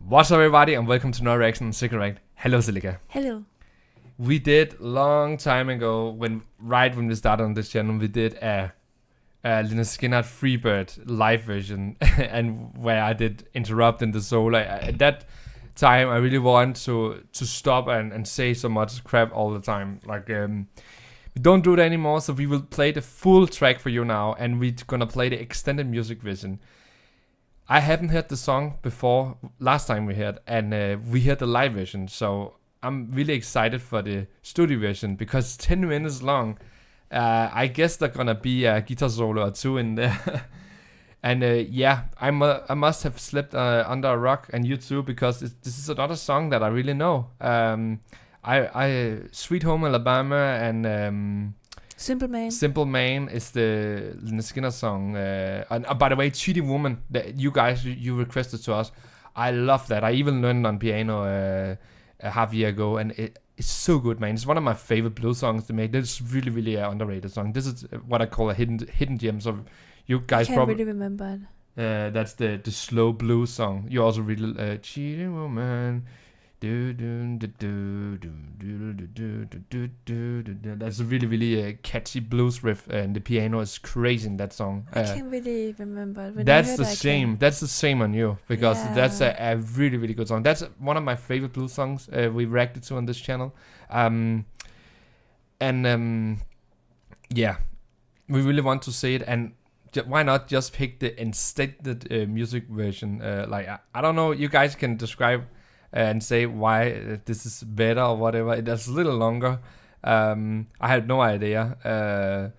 What's up, everybody, and welcome to No Reaction Second Rank. Hello, Silica. Hello. We did long time ago, when we started on this channel, we did a Lynyrd Skynyrd Freebird live version, and where I did interrupt in the solo. At that time, I really want to stop and say so much crap all the time. Like, we don't do that anymore, so we will play the full track for you now, and we're gonna play the extended music version. I haven't heard the song before last time we heard, and we heard the live version, so I'm really excited for the studio version because it's 10 minutes long. I guess there's gonna be a guitar solo or two in there. And yeah, I must have slept under a rock, and you too, because this is another song that I really know. I Sweet Home Alabama and Simple Man. Simple Man is the Lynyrd Skynyrd song. And by the way, Cheating Woman, that you guys you requested to us. I love that. I even learned on piano a half year ago, and it's so good, man. It's one of my favorite blues songs to make. This is really, really an underrated song. This is what I call a hidden gem. So you guys can't really remember it. That's the slow blues song. You also really Cheating Woman. That's a really, really catchy blues riff, and the piano is crazy in that song. I can't really remember. That's the same. That's the same on you, because that's a really, really good song. That's one of my favorite blues songs we reacted to on this channel. Yeah, we really want to say it, and why not just pick the extended music version? Like I don't know, you guys can describe and say why this is better or whatever. It's a little longer. I had no idea.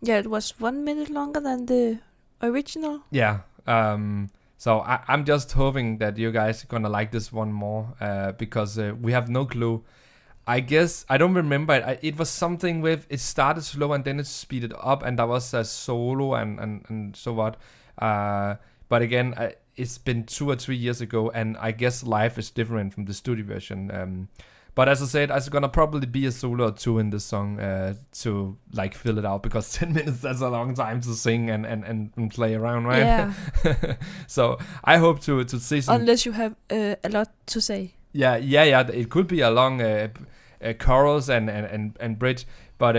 Yeah, it was 1 minute longer than the original. Yeah. So I'm just hoping that you guys are gonna like this one more, because we have no clue. I guess I don't remember it. It was something with it started slow and then it speeded up, and there was a solo and so what. But again, it's been 2 or 3 years ago, and I guess live is different from the studio version. But as I said, there's gonna probably be a solo or two in this song to like fill it out, because 10 minutes, that's a long time to sing and play around, right? Yeah. So I hope to see some. Unless you have a lot to say. Yeah. It could be a long chorus and bridge, but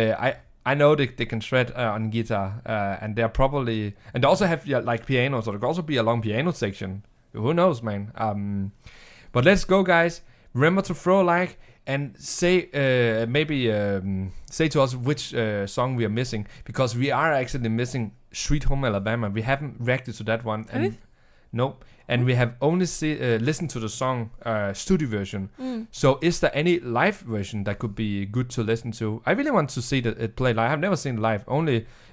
I know they can shred on guitar, and they're probably, and they also have like piano, so there could also be a long piano section. Who knows, man? But let's go, guys. Remember to throw a like and say say to us which song we are missing, because we are actually missing Sweet Home Alabama. We haven't reacted to that one. And nope. And we have only listened to the song studio version. So is there any live version that could be good to listen to? I really want to see it play live. I've never seen it live,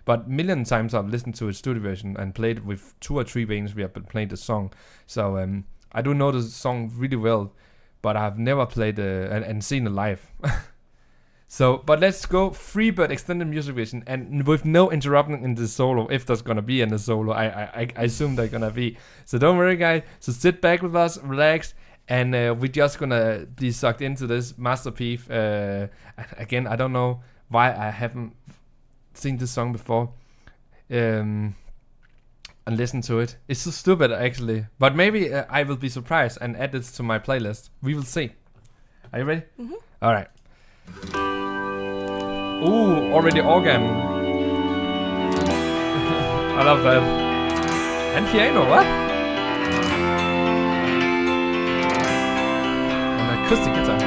but million times I've listened to a studio version and played it with 2 or 3 bands. We have played the song. So I do know the song really well, but I've never played and seen it live. So, but let's go Freebird extended music version, and with no interrupting in the solo, if there's gonna be in the solo. I assume they're gonna be. So don't worry, guys. So sit back with us, relax, and we're just gonna be sucked into this masterpiece. Again, I don't know why I haven't seen this song before, and listen to it. It's so stupid, actually. But maybe I will be surprised and add this to my playlist. We will see. Are you ready? Mm-hmm. All right. Ooh, already organ. I love that. And piano, what? And acoustic guitar.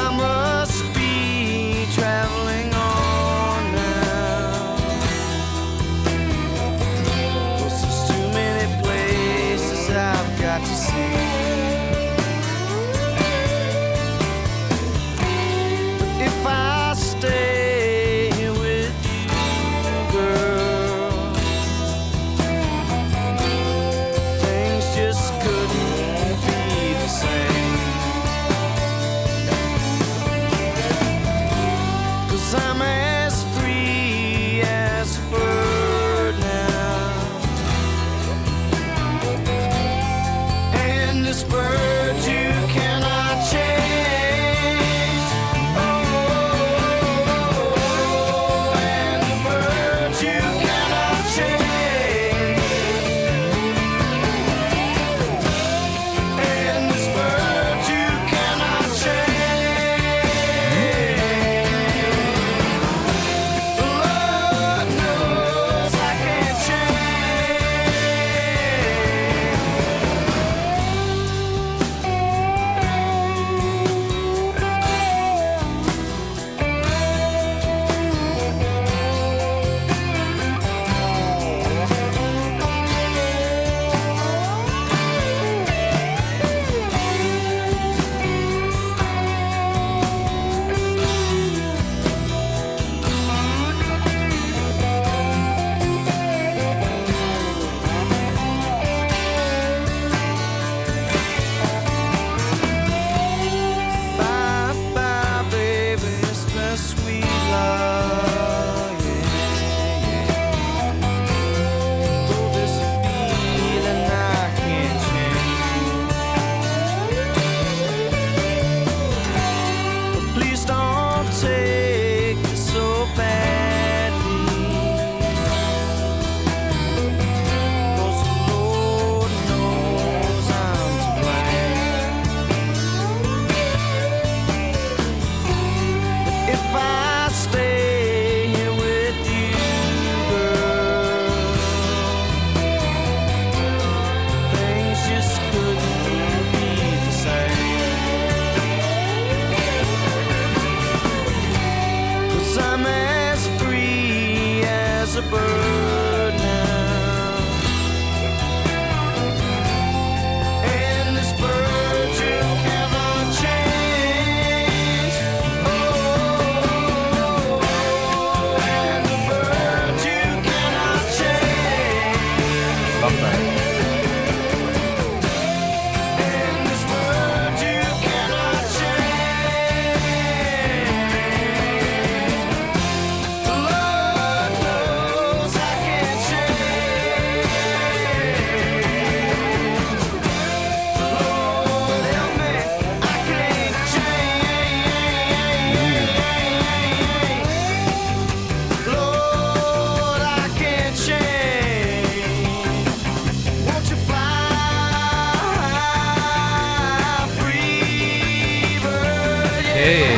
I must be traveling on now. 'Cause there's too many places I've got to see. But if I stay here with you, girl, things just couldn't be the same. 'Cause I'm as free as a bird now, and this bird you cannot change. Oh, and the bird you cannot change. And this bird you cannot change. Lord knows I can't change. Bye bye, baby, it's been sweet love, yeah. Though this feeling I can't change, but please don't take it so badly. 'Cause the Lord knows I'm to blame. If I stay here with you, girl, things just couldn't be the same. 'Cause I'm as free as a bird now, and this bird you cannot change. Oh, and the bird you cannot change. Love that. And this bird you cannot change. The Lord knows I can't change. Lord help me, I can't change. Lord, I can't change. Won't you fly free, bird? Hey.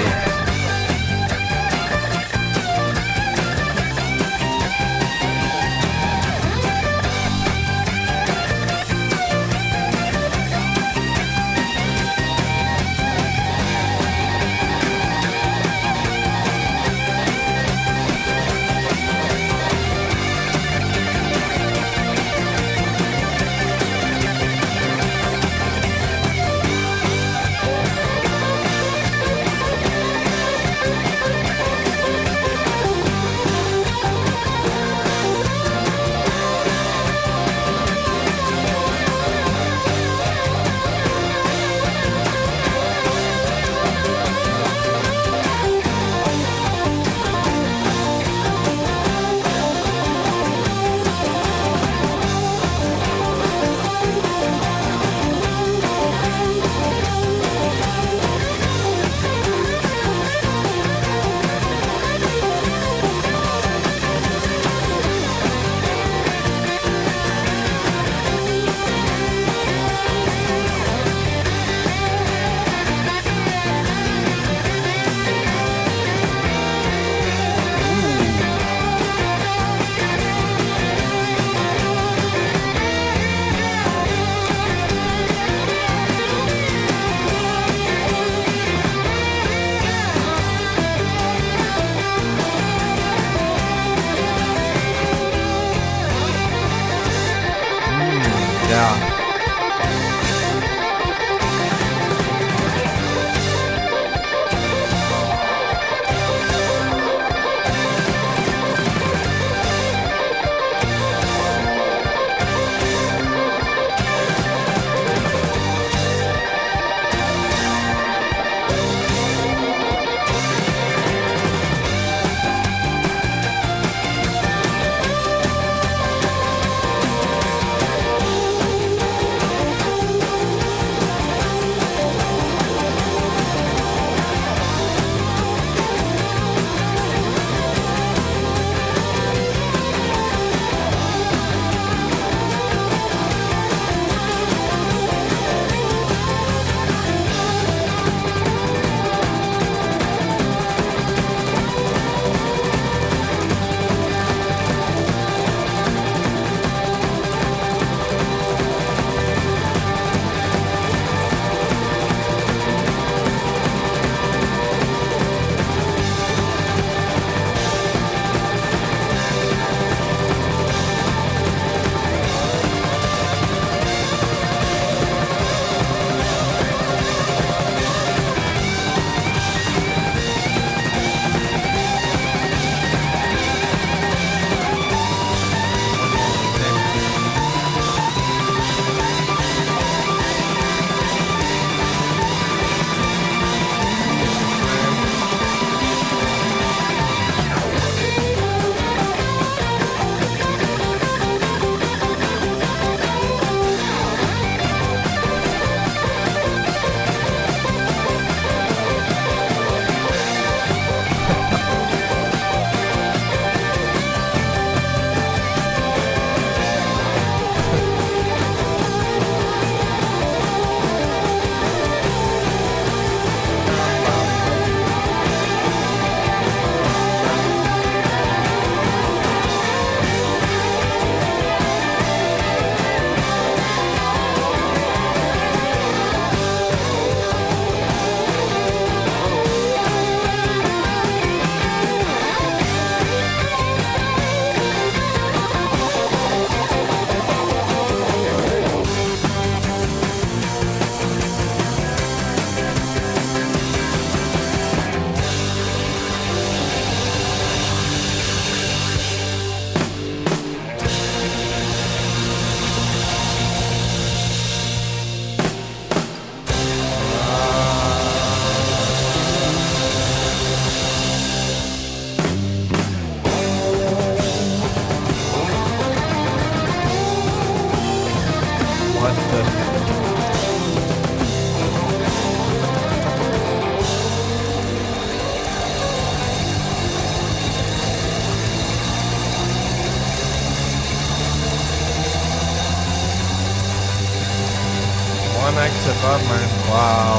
fuck, man. Wow.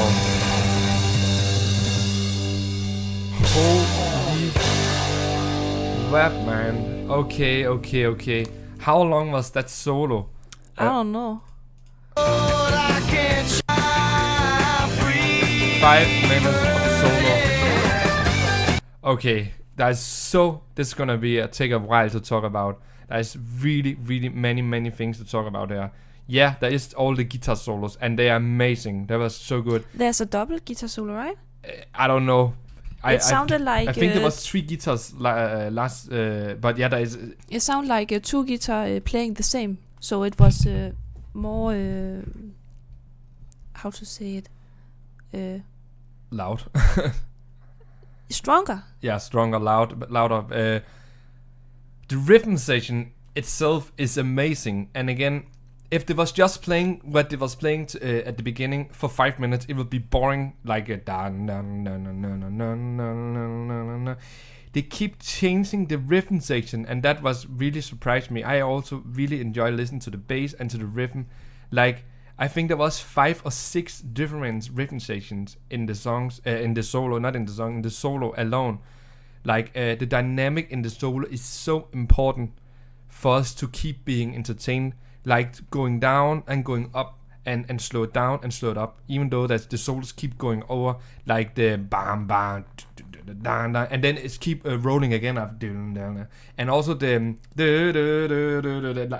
Holy crap, man. Okay. How long was that solo? I don't know. 5 minutes of solo. Okay, this is gonna take a while to talk about. There's really many things to talk about there. Yeah, there is all the guitar solos, and they are amazing. That was so good. There's a double guitar solo, right? I don't know. It sounded like... I think there was 3 guitars last, but yeah, there is... It sounded like 2 guitar playing the same. So it was more... how to say it? Loud. Stronger. Yeah, stronger, louder. The rhythm section itself is amazing. And again, if it was just playing what it was playing at the beginning for 5 minutes, it would be boring. Like a they keep changing the rhythm section, and that was really surprised me. I also really enjoy listening to the bass and to the rhythm. Like, I think there was 5 or 6 different rhythm sections in the songs, in the solo, not in the song, in the solo alone. Like, the dynamic in the solo is so important for us to keep being entertained. Like, going down and going up and slow it down and slow it up. Even though that the solos keep going over, like the bam bam, and then it's keep rolling again up. And also the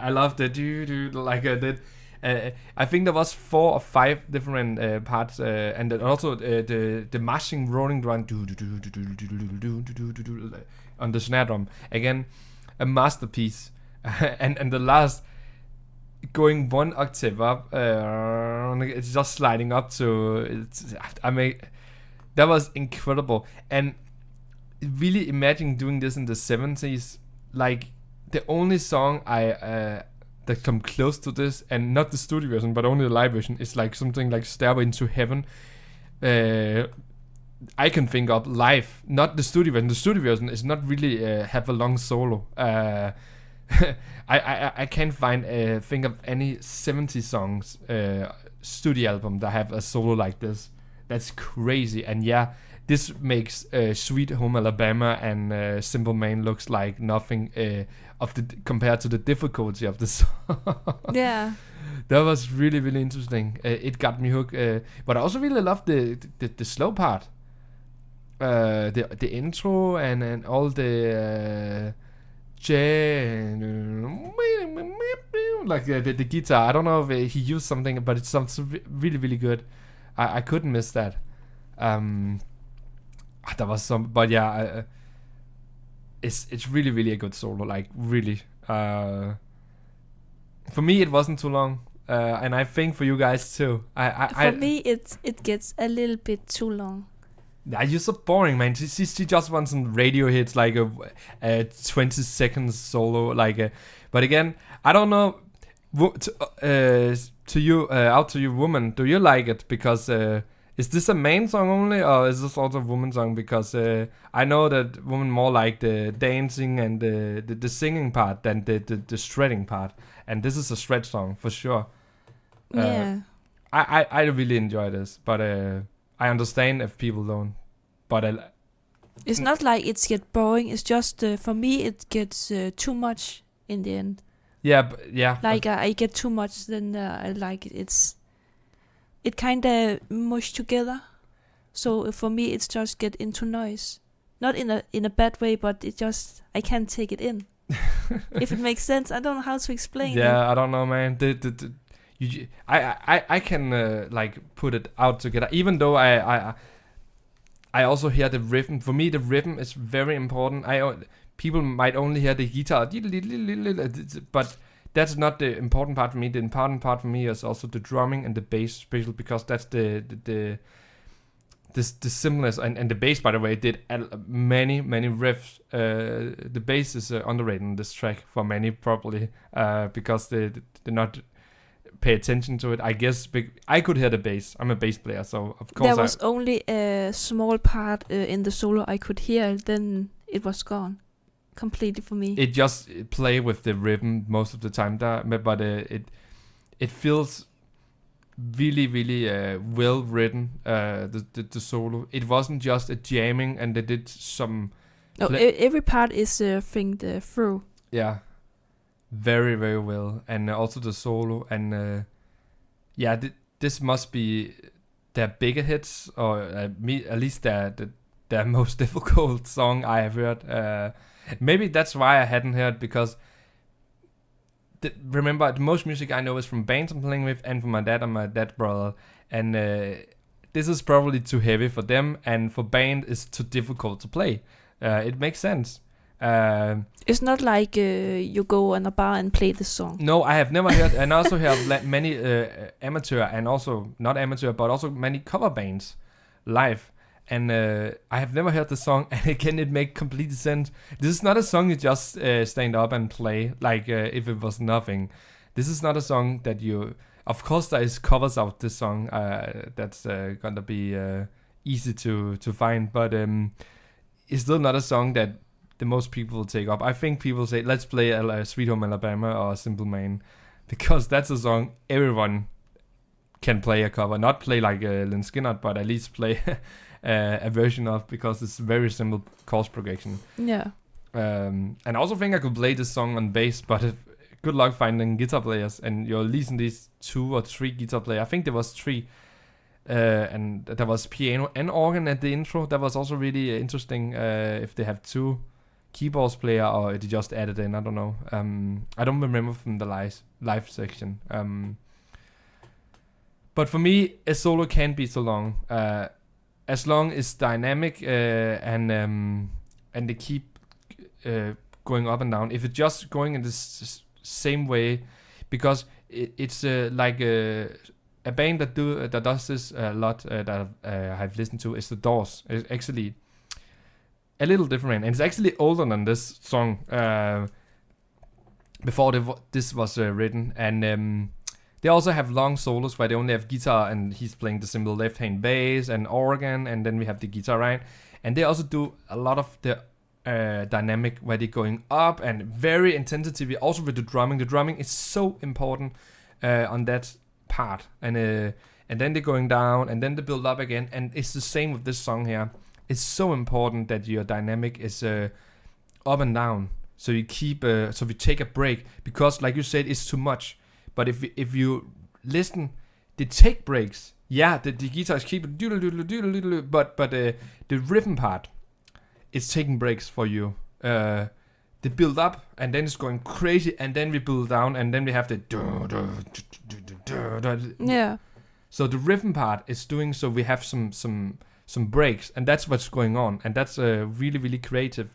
I love the like that. I think there was 4 or 5 different parts, and then also the marching rolling drum on the snare drum. Again, a masterpiece. and the last, going 1 octave up, it's just sliding up to. That was incredible. And really imagine doing this in the 70s. Like, the only song that come close to this, and not the studio version, but only the live version, is like something like Stairway into Heaven. I can think of live, not the studio version. The studio version is not really have a long solo. I can't think of any 70 songs studio album that have a solo like this. That's crazy. And yeah, this makes Sweet Home Alabama and Simple Man looks like nothing compared to the difficulty of the song. Yeah, that was really interesting. It got me hooked. But I also really loved the slow part, the intro and all the like the guitar. I don't know if he used something, but it sounds really good. I couldn't miss that. There was some, but yeah, it's really a good solo. Like, really, for me it wasn't too long, and I think for you guys too. For me it gets a little bit too long. Yeah, you're so boring, man. She just wants some radio hits, like a 20 seconds solo, like. But again, I don't know. To you, out to you, woman. Do you like it? Because is this a man song only, or is this also a woman song? Because I know that women more like the dancing and the singing part than the shredding part, and this is a shred song for sure. Yeah. I really enjoy this, but I understand if people don't. But it's not like it's get boring. It's just for me it gets too much in the end. Yeah, Like I get too much, then I like it. It kind of mush together. So for me, it's just get into noise. Not in a bad way, but it just I can't take it in. If it makes sense, I don't know how to explain. Yeah, I don't know, man. I can like put it out together. Even though I also hear the rhythm. For me, the rhythm is very important. People might only hear the guitar, but that's not the important part for me. The important part for me is also the drumming and the bass, special, because that's the similarness. And the bass, by the way, did many riffs. The bass is underrated in this track for many, probably, because they not pay attention to it. I guess I could hear the bass. I'm a bass player, so of course there was only a small part in the solo I could hear. Then it was gone completely for me. It just play with the rhythm most of the time, but it feels really, really well written. The solo. It wasn't just a jamming, and they did some. No, every part is think through. Yeah, very, very well, and also the solo, and yeah, this must be their bigger hits, or at least their most difficult song I have heard. Maybe that's why I hadn't heard, because remember, the most music I know is from bands I'm playing with, and from my dad and my dad brother, and this is probably too heavy for them, and for band it's too difficult to play. It makes sense. It's not like you go on a bar and play the song. No, I have never heard, and also heard many amateur, and also not amateur, but also many cover bands live. And I have never heard the song, and again, it makes complete sense. This is not a song you just stand up and play, like if it was nothing. This is not a song that you... Of course, there is covers of this song that's gonna be easy to find, but it's still not a song that the most people will take up. I think people say, let's play Sweet Home Alabama or Simple Man, because that's a song everyone can play a cover. Not play like Lynyrd Skynyrd, but at least play a version of, because it's very simple chord progression. Yeah. And I also think I could play this song on bass, but good luck finding guitar players, and you'll listen these 2 or 3 guitar players. I think there was 3, and there was piano and organ at the intro. That was also really interesting. If they have 2 keyboards player, or they just added in, I don't know. I don't remember from the live section. But for me, a solo can't be so long. As long as dynamic and they keep going up and down. If it's just going in the same way, because it's like a band that does this a lot that I've listened to is The Doors. It's actually a little different, and it's actually older than this song. Before this was written, and they also have long solos where they only have guitar, and he's playing the simple left-hand bass and organ, and then we have the guitar, right? And they also do a lot of the dynamic where they're going up and very intensive. Also with the drumming. The drumming is so important on that part, and then they're going down, and then they build up again, and it's the same with this song here. It's so important that your dynamic is up and down, so you keep so we take a break, because like you said, it's too much. But if you listen, they take breaks. Yeah, the guitars keep doodle doodle doodle doodle, but the rhythm part is taking breaks for you. They build up, and then it's going crazy, and then we build down, and then we have the Yeah. So the rhythm part is doing, so we have some breaks, and that's what's going on, and that's really, really creative,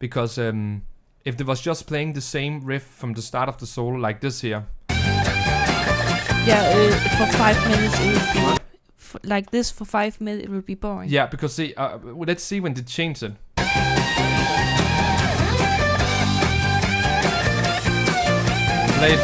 because if they was just playing the same riff from the start of the solo like this here, yeah, for 5 minutes it would be like this. For 5 minutes it would be boring. yeah, because see, let's see when they change it. Play it.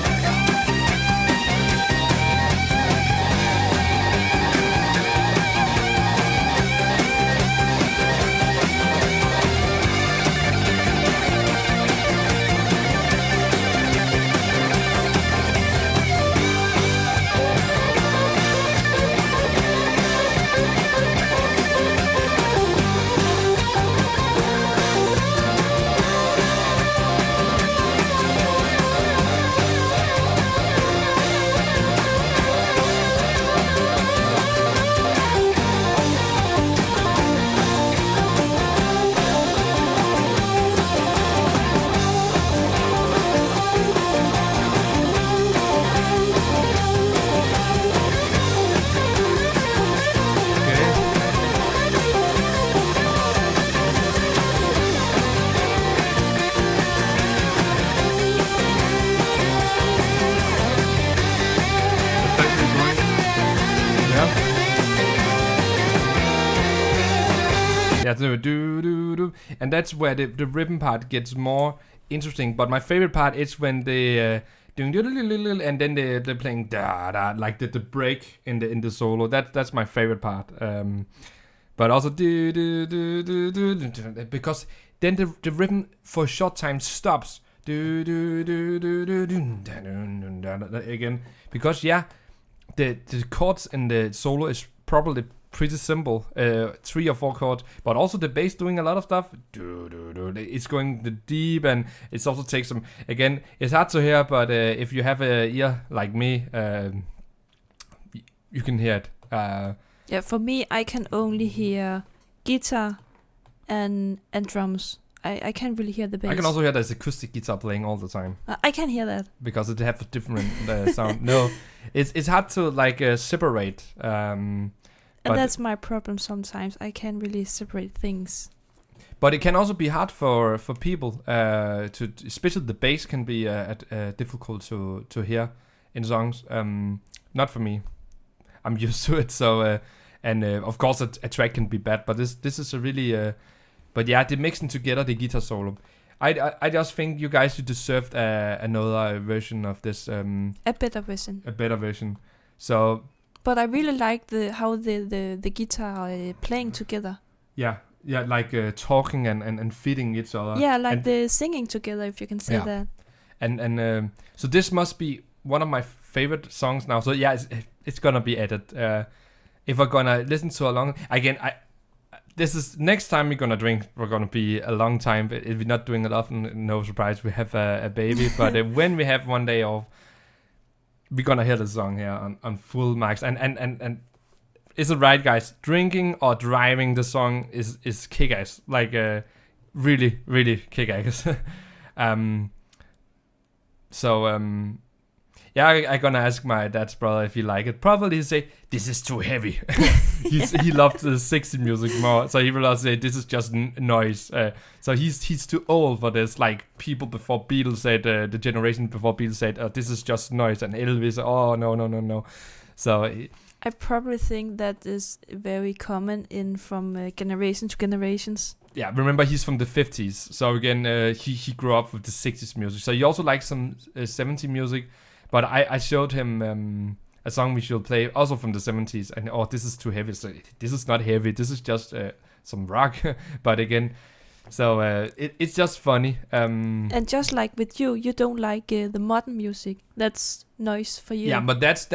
Do, and that's where the rhythm part gets more interesting. But my favorite part is when they doing and then they're playing da da, like the break in the solo. That's my favorite part. But also because then the rhythm for a short time stops. Again, because the chords in the solo is probably pretty simple, 3 or 4 chords, but also the bass doing a lot of stuff. It's going the deep, and it also takes some. Again, it's hard to hear, but if you have a ear like me, you can hear it. Yeah, for me, I can only hear guitar and drums. I can't really hear the bass. I can also hear there's acoustic guitar playing all the time. I can hear that because it have a different sound. No, it's hard to like separate. And that's my problem sometimes. I can't really separate things. But it can also be hard for people to, especially the bass can be difficult to hear in songs. Not for me. I'm used to it. So and of course a track can be bad, but this is a really. But yeah, the mixing together the guitar solo. I just think you guys you deserved another version of this. A better version. A better version. So. But I really like how the guitar are playing together. Yeah, like talking and feeding each other. Yeah, like the singing together, if you can say that. And so this must be one of my favorite songs now. So yeah, it's gonna be added. If we're gonna listen to a long again, this is next time we're gonna drink. We're gonna be a long time. But if we're not doing it often, no surprise, we have a baby. But when we have one day off, we're gonna hear the song here on full max. And is it right, guys? Drinking or driving the song is kick-ass. Like really, really kick-ass. Yeah, I'm gonna ask my dad's brother if he like it. Probably he'll say, this is too heavy. He loved the 60s music more. So he will also say, this is just noise. So he's too old for this. Like people before Beatles said, the generation before Beatles said, this is just noise. And Elvis, oh, no. So I probably think that is very common from generation to generations. Yeah, remember he's from the 50s. So again, he grew up with the 60s music. So he also likes some 70s music. But I showed him a song we should play, also from the 70s, and this is too heavy. So this is not heavy. This is just some rock. But again, so it's just funny. And just like with you don't like the modern music. That's noise for you. Yeah, but that's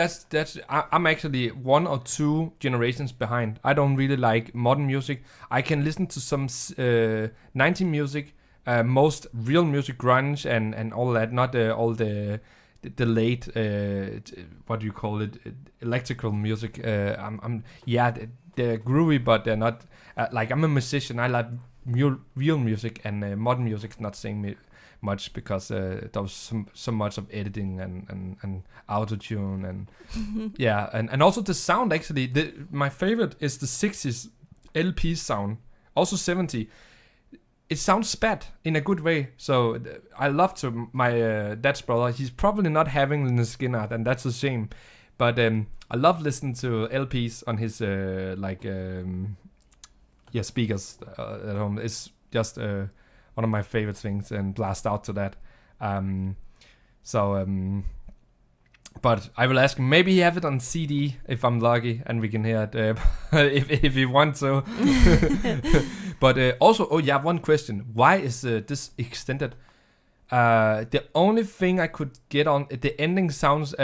I'm actually 1 or 2 generations behind. I don't really like modern music. I can listen to some 90s music, most real music, grunge and all that. Not all the late what do you call it, electrical music. They're groovy, but they're not like I'm a musician. I like real music, and modern music is not saying me much because there's so much of editing and auto-tune and yeah, and also the sound. Actually, my favorite is the 60s LP sound, also 70. It sounds bad in a good way. So I love to my dad's brother. He's probably not having Lynyrd Skynyrd, and that's a shame. But I love listening to LPs on his speakers at home. It's just one of my favorite things, and blast out to that. But I will ask him. Maybe he have it on CD if I'm lucky, and we can hear it if you want to. But also, one question: why is this extended? The only thing I could get on the ending sounds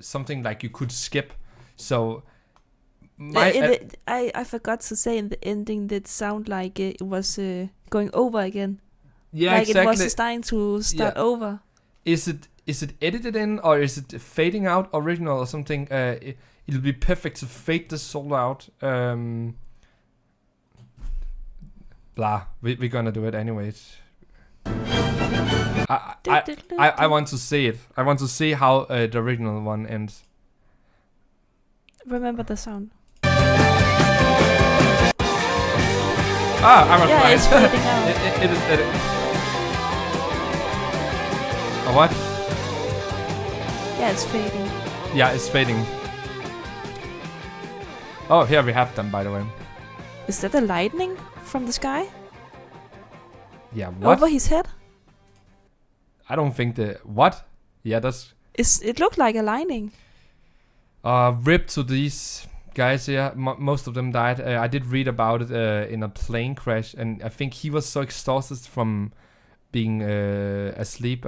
something like you could skip. So I forgot to say in the ending that sound like it was going over again. Yeah, like exactly. It was starting to start over. Is it edited in, or is it fading out original or something? It'll be perfect to fade the solo out. Blah. We're gonna do it anyways. I want to see it. I want to see how the original one ends. Remember the sound. I'm right. It's fading out. It is. Oh, what? Yeah, it's fading. Yeah, it's fading. Oh, here we have them, by the way. Is that a lightning from the sky? Yeah, what? Over his head? I don't think what? Yeah, that's... It looked like a lightning. Rip to these guys here. Most of them died. I did read about it in a plane crash, and I think he was so exhausted from being asleep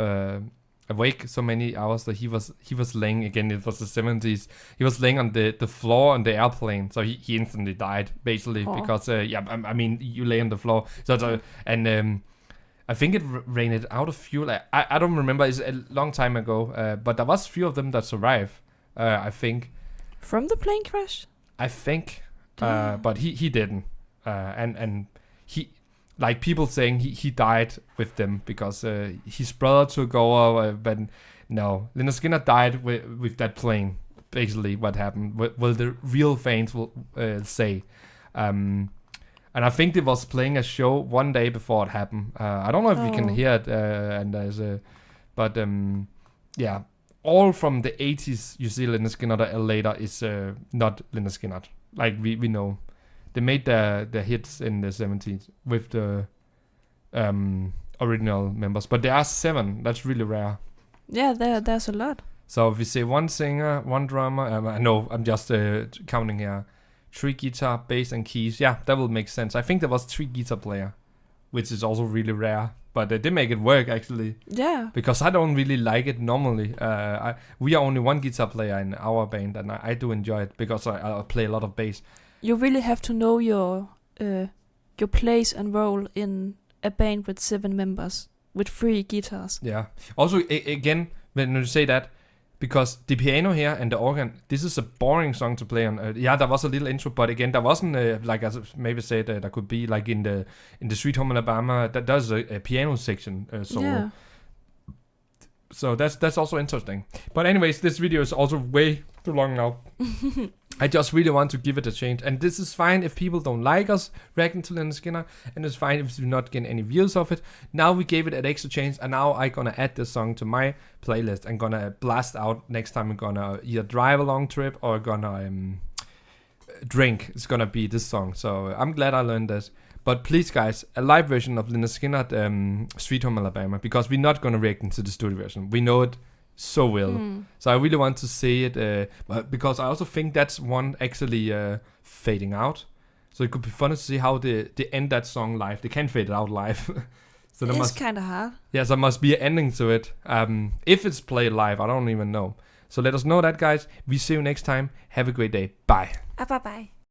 awake so many hours that he was laying again. It was the 70s. He was laying on the floor on the airplane, so he instantly died basically because I mean you lay on the floor. I think it ran out of fuel. I don't remember. It's a long time ago, but there was few of them that survived. I think From the plane crash? I think, but he didn't, and he. Like people saying he died with them because his brother took over, but no, Lynyrd Skynyrd died with that plane. Basically, what happened? Will the real fans will say? And I think it was playing a show one day before it happened. I don't know if you can hear it, and there's but yeah, all from the 80s. You see Lynyrd Skynyrd later is not Lynyrd Skynyrd. Like we know. They made the hits in the 70s with the original members, but there are 7. That's really rare. Yeah, there's a lot. So if we say 1 singer, 1 drummer, no, I'm just counting here. 3 guitar, bass, and keys. Yeah, that will make sense. I think there was 3 guitar player, which is also really rare. But they make it work actually. Yeah. Because I don't really like it normally. We are only 1 guitar player in our band, and I do enjoy it because I play a lot of bass. You really have to know your place and role in a band with 7 members with 3 guitars. Yeah. Also, again, when you say that, because the piano here and the organ, this is a boring song to play on. There was a little intro, but again, there wasn't like as maybe said there could be like in the Sweet Home Alabama. That does a piano section solo. Yeah. So that's also interesting. But anyways, this video is also way too long now. I just really want to give it a chance. And this is fine if people don't like us reacting to Lynyrd Skynyrd. And it's fine if you do not get any views of it. Now we gave it an extra chance. And now I'm going to add this song to my playlist. I'm going to blast out next time. I'm going to either drive a long trip or going to drink. It's going to be this song. So I'm glad I learned this. But please, guys, a live version of Lynyrd Skynyrd, Sweet Home Alabama. Because we're not going to react into the studio version. We know it so well. So I really want to see it, but because I also think that's one actually fading out. So it could be fun to see how they end that song live. They can fade it out live. So it's kind of hard. Yes, there must be an ending to it. If it's played live, I don't even know. So let us know that, guys. We see you next time. Have a great day. Bye. Bye-bye.